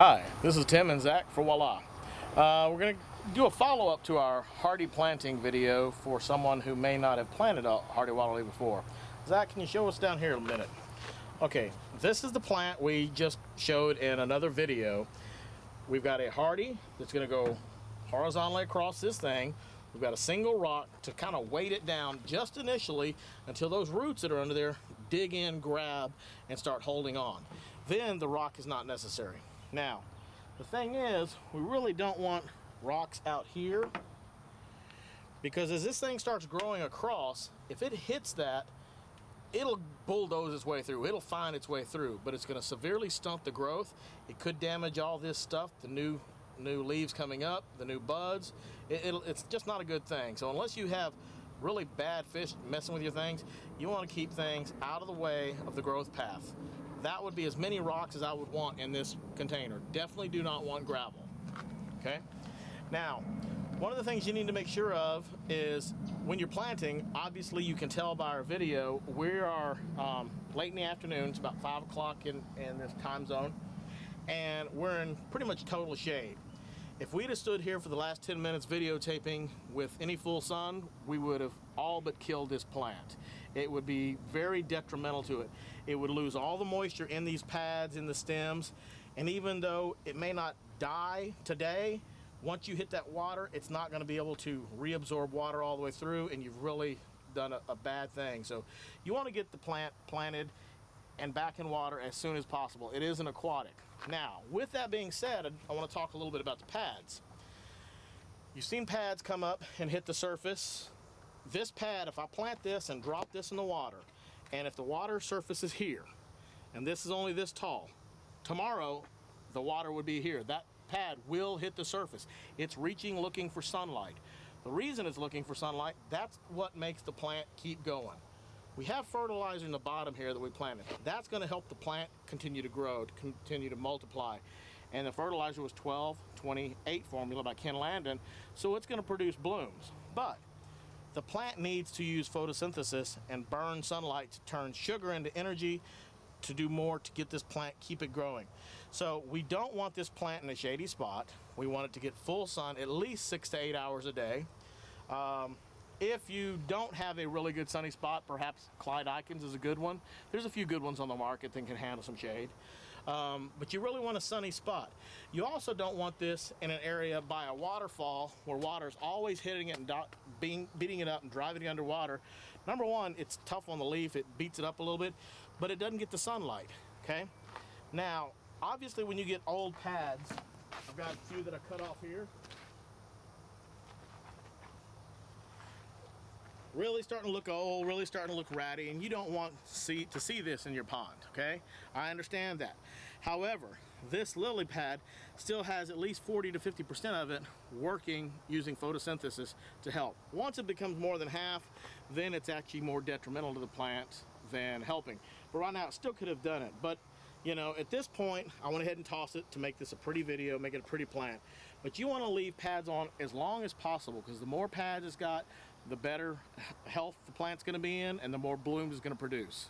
Hi, this is Tim and Zach for Voila. We're going to do a follow-up to our hardy planting video for someone who may not have planted a hardy waterlily before. Zach, can you show us down here in a minute? Okay, this is the plant we just showed in another video. We've got a hardy that's going to go horizontally across this thing. We've got a single rock to kind of weight it down just initially until those roots that are under there dig in, grab, and start holding on. Then the rock is not necessary. Now, the thing is, we really don't want rocks out here, because as this thing starts growing across, if it hits that, it'll bulldoze its way through. It'll find its way through, but it's going to severely stunt the growth. It could damage all this stuff, the new leaves coming up, the new buds. It's just not a good thing. So unless you have really bad fish messing with your things, you want to keep things out of the way of the growth path. That would be as many rocks as I would want in this container. Definitely do not want gravel. Okay? Now, one of the things you need to make sure of is when you're planting, obviously you can tell by our video, we are late in the afternoon. It's about 5 o'clock in this time zone, and we're in pretty much total shade. If we'd have stood here for the last 10 minutes videotaping with any full sun, we would have all but killed this plant. It would be very detrimental to it. It would lose all the moisture in these pads, in the stems, and even though it may not die today, once you hit that water, it's not going to be able to reabsorb water all the way through, and you've really done a bad thing. So you want to get the plant planted and back in water as soon as possible. It is an aquatic. Now, with that being said, I want to talk a little bit about the pads. You've seen pads come up and hit the surface. This pad, if I plant this and drop this in the water, and if the water surface is here, and this is only this tall, tomorrow the water would be here. That pad will hit the surface. It's reaching, looking for sunlight. The reason it's looking for sunlight, that's what makes the plant keep going. We have fertilizer in the bottom here that we planted. That's going to help the plant continue to grow, to continue to multiply. And the fertilizer was 12-28 formula by Ken Landon, so it's going to produce blooms. But the plant needs to use photosynthesis and burn sunlight to turn sugar into energy, to do more to get this plant, keep it growing. So we don't want this plant in a shady spot. We want it to get full sun at least 6 to 8 hours a day. If you don't have a really good sunny spot, perhaps Clyde Icons is a good one. There's a few good ones on the market that can handle some shade. But you really want a sunny spot. You also don't want this in an area by a waterfall where water's always hitting it and beating it up and driving it underwater. Number one, it's tough on the leaf. It beats it up a little bit, but it doesn't get the sunlight, okay? Now, obviously when you get old pads, I've got a few that I cut off here. Really starting to look old, really starting to look ratty, and you don't want to see this in your pond, okay? I understand that. However, this lily pad still has at least 40 to 50% of it working using photosynthesis to help. Once it becomes more than half, then it's actually more detrimental to the plant than helping. But right now, it still could have done it. But, you know, at this point, I went ahead and tossed it to make this a pretty video, make it a pretty plant. But you want to leave pads on as long as possible, because the more pads it's got, the better health the plant's going to be in and the more blooms it's going to produce.